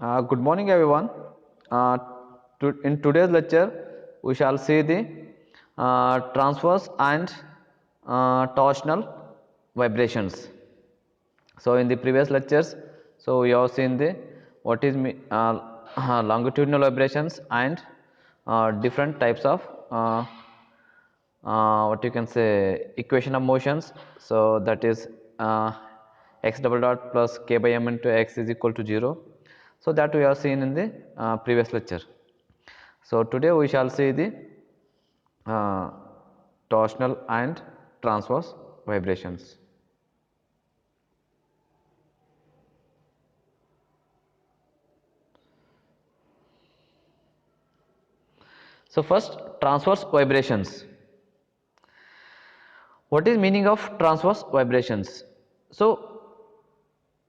Good morning, everyone. Uh, in today's lecture, we shall see the transverse and torsional vibrations. So, in the previous lectures, we have seen the what is longitudinal vibrations and different types of what you can say equation of motions. So that is x double dot plus k by m into x is equal to 0. So that we have seen in the previous lecture. So today we shall see the uh, torsional and transverse vibrations. So first, transverse vibrations. What is meaning of transverse vibrations? So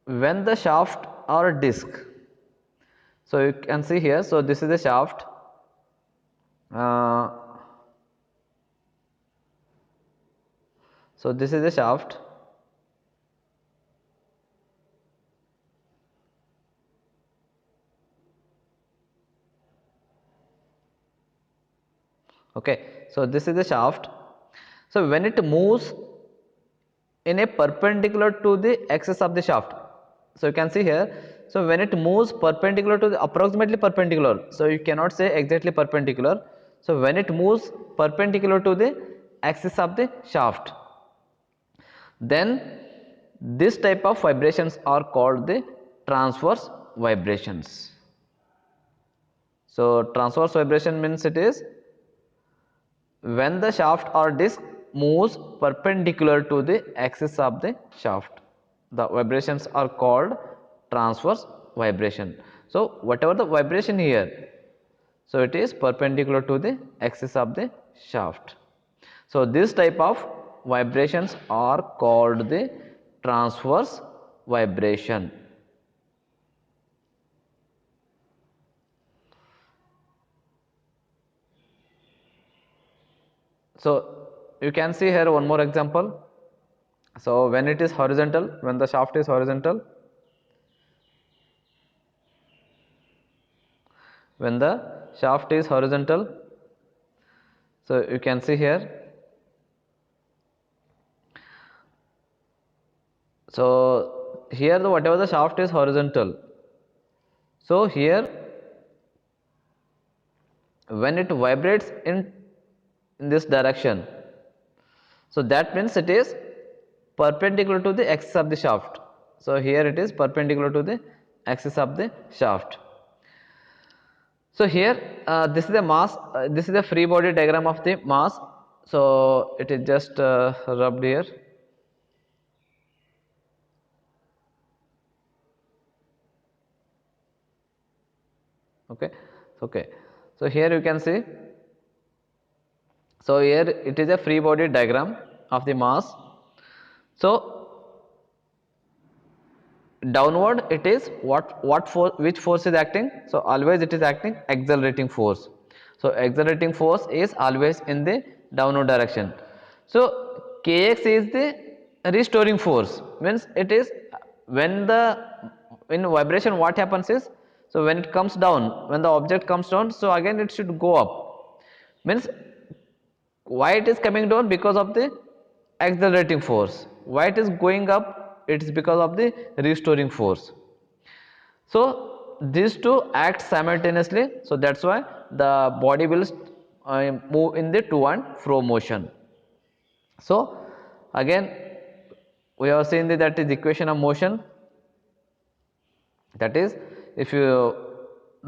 when the shaft or disc, so you can see here, so this is the shaft, uh, so this is the shaft, okay. So this is the shaft. So when it moves in a perpendicular to the axis of the shaft, so you can see here, so when it moves perpendicular to the approximately perpendicular, so you cannot say exactly perpendicular, so when it moves perpendicular to the axis of the shaft, then this type of vibrations are called the transverse vibrations. So transverse vibration means it is when the shaft or disc moves perpendicular to the axis of the shaft, the vibrations are called transverse vibration. So whatever the vibration here, so it is perpendicular to the axis of the shaft. So this type of vibrations are called the transverse vibration. So you can see here one more example. So when it is horizontal, when the shaft is horizontal, when the shaft is horizontal, so you can see here, so here the whatever the shaft is horizontal, so here when it vibrates in this direction, so that means it is perpendicular to the axis of the shaft. So here it is perpendicular to the axis of the shaft. So here this is the mass, this is the free body diagram of the mass. So it is just rubbed here. Okay, okay. So here you can see, so here it is a free body diagram of the mass. So downward it is what force, which force is acting, so always it is acting accelerating force. So accelerating force is always in the downward direction. So kx is the restoring force, means it is when the in vibration what happens is, so when it comes down, when the object comes down, so again it should go up, means why it is coming down, because of the accelerating force. Why it is going up, it is because of the restoring force. So these two act simultaneously, so that's why the body will move in the to and fro motion. So again we have seen that is equation of motion, that is if you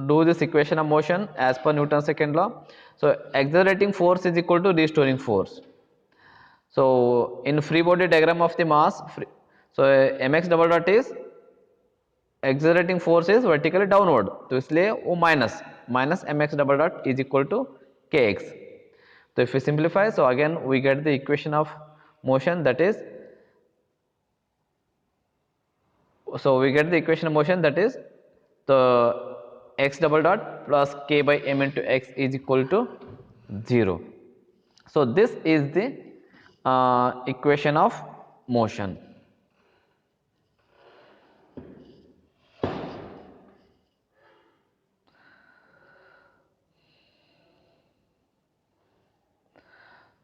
do this equation of motion as per Newton's second law, so accelerating force is equal to restoring force. So in free body diagram of the mass, so mx double dot is accelerating force is vertically downward, तो इसलिए वो minus mx double dot is equal to kx. So if we simplify, so again we get the equation of motion, that is, so we get the equation of motion, that is the x double dot plus k by m into x is equal to 0. So this is the equation of motion.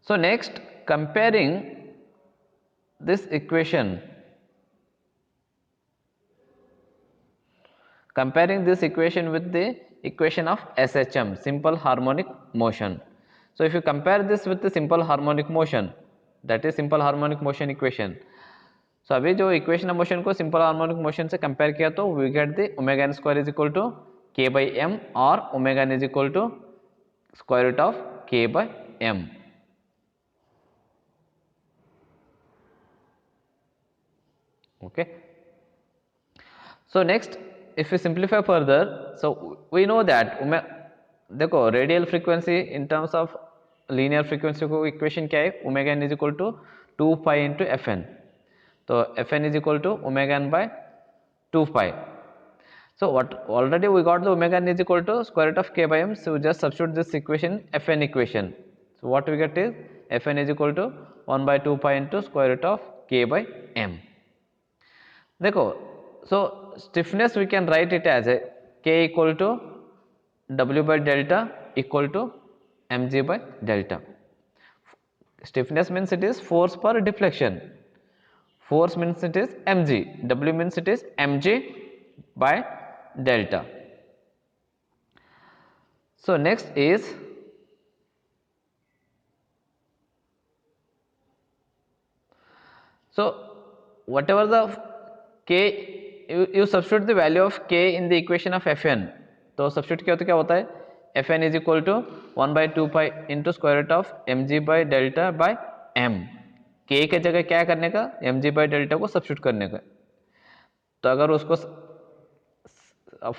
So next, comparing this equation with the equation of SHM, simple harmonic motion. So if you compare this with the simple harmonic motion, that is simple harmonic motion equation. So अभी जो equation of motion को simple harmonic motion से compare किया तो we get the omega n square is equal to k by m और omega n is equal to square root of k by m. Okay. So next, if we simplify further, so we know that देखो radial frequency in terms of linear frequency को equation क्या है, omega n is equal to 2 pi into f n. तो f n is equal to omega n by 2 pi. So what already we got the omega n is equal to square root of k by m. So we just substitute this equation Fn equation. So what we get is Fn is equal to 1 by 2 pi into square root of k by m. देखो, so stiffness we can write it as a k equal to w by delta equal to mg by delta. Stiffness means it is force per deflection. Force means it is mg. W means it is mg by delta. So next is so whatever the k you substitute the value of k in the equation of fn. तो substitute किया तो क्या होता है, fn is equal to 1 by 2 pi into square root of mg by delta by m. k के जगह क्या करने का, mg by delta को substitute करने का. तो अगर उसको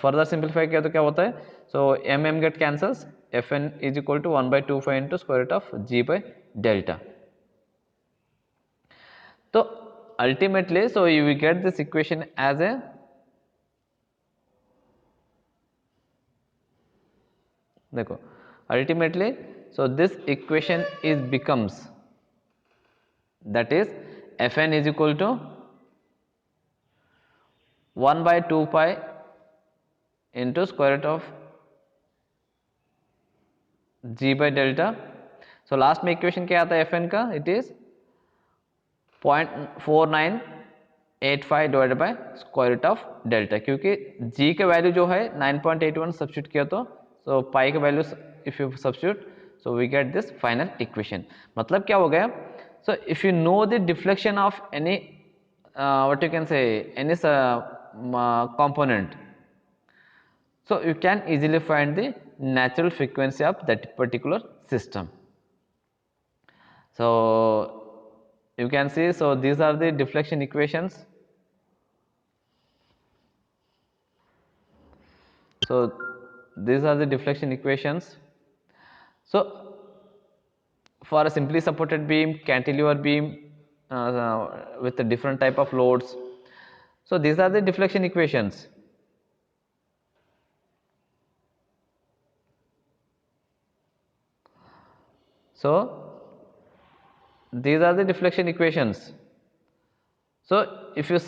फर्दर सिंप्लीफाई किया तो क्या होता है, so m m get cancels, f n is equal to 1 by 2 pi into square root of g by delta. तो ultimately so you will get this equation as a देखो ultimately so this equation is becomes that is f n is equal to 1 by 2 pi into square root of g by delta. So last में equation क्या आता है fn का, it is 0.4985 divided by square root of delta, क्योंकि g के value जो है 9.81 substitute किया तो सो पाई के value if you substitute so we get this final equation. मतलब क्या हो गया, so if you know the deflection of any what you can say any component, so you can easily find the natural frequency of that particular system. So you can see, so these are the deflection equations. So these are the deflection equations. So for a simply supported beam, cantilever beam with a different type of loads, so these are the deflection equations. So these are the deflection equations. So if you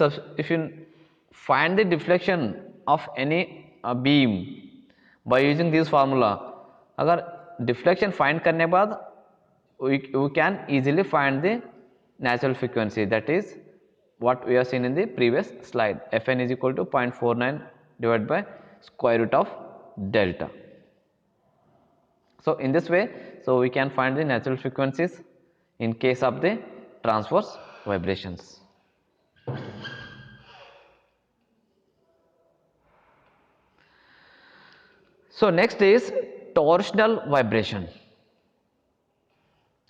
find the deflection of any beam by using this formula, अगर deflection find करने बाद we can easily find the natural frequency, that is what we have seen in the previous slide. Fn is equal to 0.49 divided by square root of delta. So in this way, so we can find the natural frequencies in case of the transverse vibrations. So next is torsional vibration.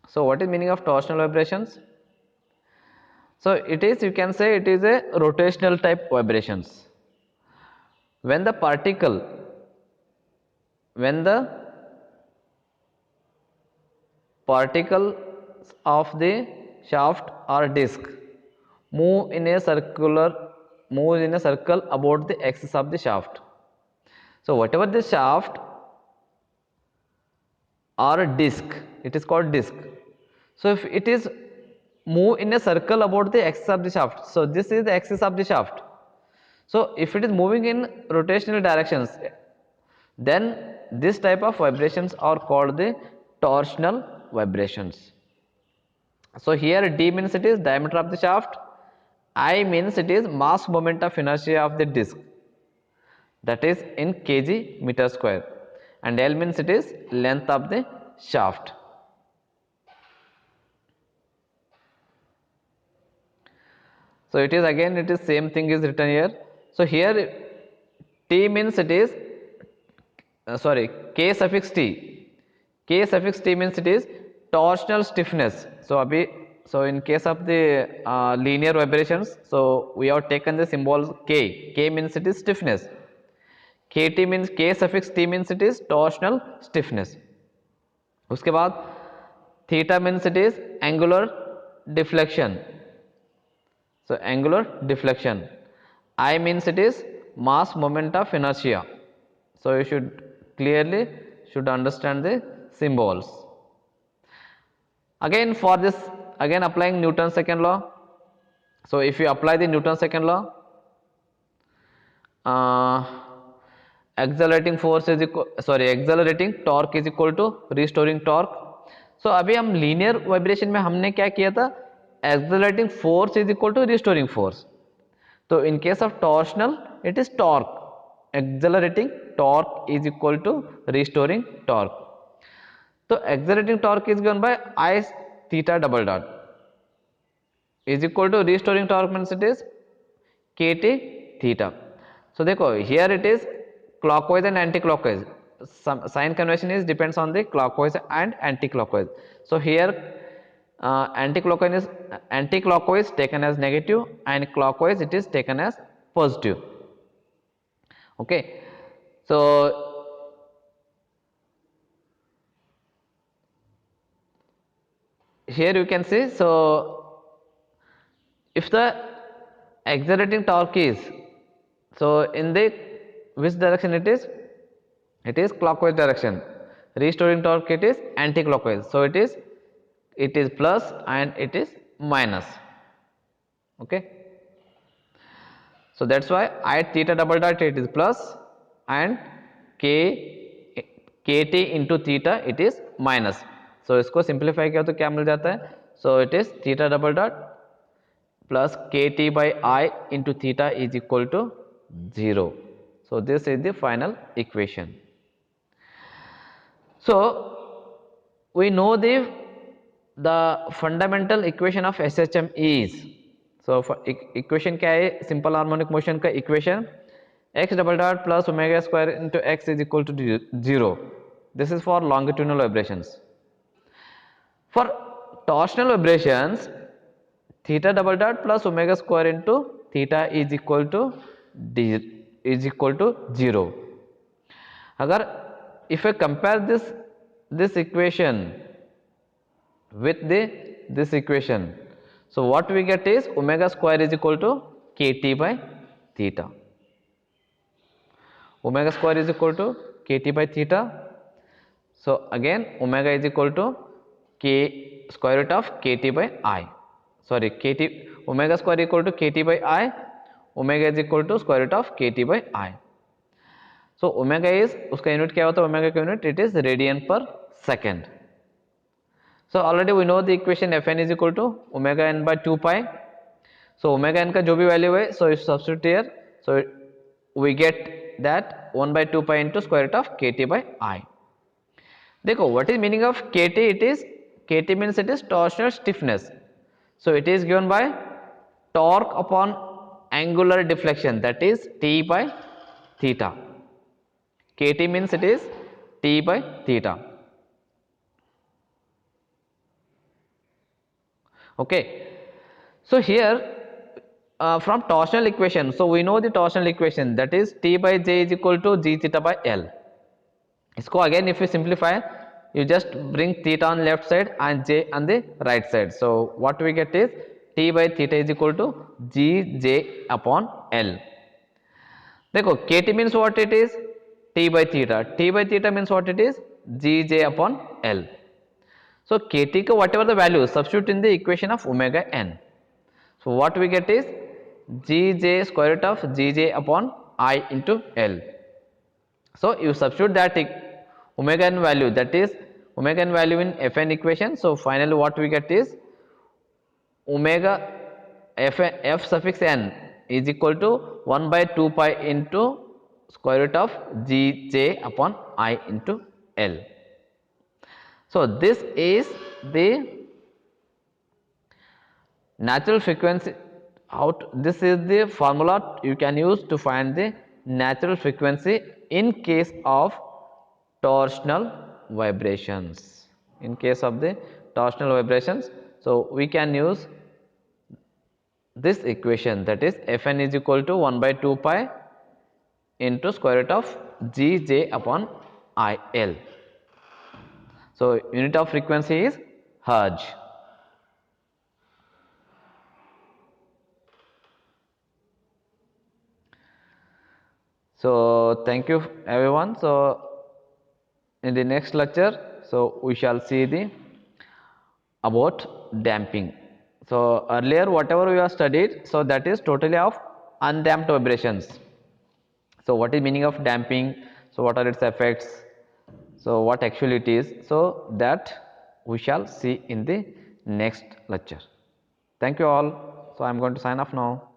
So what is meaning of torsional vibrations? So it is, you can say it is a rotational type vibrations. When the particles of the shaft or disc move in a circle about the axis of the shaft. So whatever the shaft or a disc, it is called disc. So if it is move in a circle about the axis of the shaft, so this is the axis of the shaft. So if it is moving in rotational directions, then this type of vibrations are called the torsional vibrations. So here D means it is diameter of the shaft, I means it is mass moment of inertia of the disc, that is in kg meter square, and L means it is length of the shaft. So it is again, it is same thing is written here. So here T means it is sorry, K suffix T. K suffix T means it is torsional stiffness. So abhi, so in case of the linear vibrations, so we have taken the symbol K. K means it is stiffness. KT means K suffix T means it is torsional stiffness. उसके बाद theta means it is angular deflection. So angular deflection. I means it is mass moment of inertia. So you should clearly should understand the symbols. Again for this, again applying Newton's second law. So if you apply the Newton's second law, uh, accelerating torque is equal to restoring torque. So अभी हम linear vibration में हमने क्या किया था, accelerating force is equal to restoring force. तो in case of torsional it is torque, accelerating torque is equal to restoring torque. तो accelerating torque is given by I theta double dot is equal to restoring torque means it is k t theta. So देखो here it is clockwise and anti-clockwise. Some sign convention is depends on the clockwise and anti-clockwise. So here anti-clockwise taken as negative and clockwise it is taken as positive. Okay, so here you can see, so if the accelerating torque is, so in the which direction it is, it is clockwise direction. Restoring torque it is anti-clockwise, so it is plus and it is minus. Okay, so that's why I theta double dot it is plus and kt into theta it is minus. So इसको simplify किया तो क्या मिल जाता है, so it is theta double dot plus kt by I into theta is equal to 0. So this is the final equation. So we know the fundamental equation of SHM is, so equation क्या है, simple harmonic motion का equation x double dot plus omega square into x is equal to 0. This is for longitudinal vibrations. For torsional vibrations, theta double dot plus omega square into theta is equal to 0. अगर if I compare this equation with this equation, so what we get is omega square is equal to kt by theta. Omega square is equal to kt by theta. So again omega is equal to k square root of kt by I. Sorry, kt omega square equal to kt by I. Omega is equal to square root of kt by I. So omega is, उसका unit क्या होता है, omega का unit it is radian per second. So already we know the equation Fn is equal to omega n by 2 pi. So omega n का जो भी value है, so it's substitute here, so we get that 1 by 2 pi into square root of kt by I. देखो what is meaning of kt, it is kt means it is torsional stiffness. So it is given by torque upon angular deflection, that is T by theta. kt means it is T by theta. Okay, so here from torsional equation, so we know the torsional equation, that is T by J is equal to G theta by L. इसको again if you simplify, you just bring theta on left side and J on the right side. So what we get is T by theta is equal to Gj upon L. देखो kt means what it is, T by theta. T by theta means what it is, Gj upon L. So kt ka whatever the value, substitute in the equation of omega n. So what we get is Gj square root of Gj upon I into L. So you substitute that omega n value, that is omega n value in Fn equation. So finally what we get is omega f suffix n is equal to 1 by 2 pi into square root of gj upon I into L. So this is the natural frequency. This is the formula you can use to find the natural frequency in case of torsional vibrations. In case of the torsional vibrations, so we can use this equation, that is Fn is equal to 1 by 2 pi into square root of Gj upon IL. So unit of frequency is Hertz. So thank you everyone. So in the next lecture, so we shall see the about damping. So earlier whatever we have studied, so that is totally of undamped vibrations. So what is meaning of damping? So what are its effects? So what actually it is? So that we shall see in the next lecture. Thank you all. So I am going to sign off now.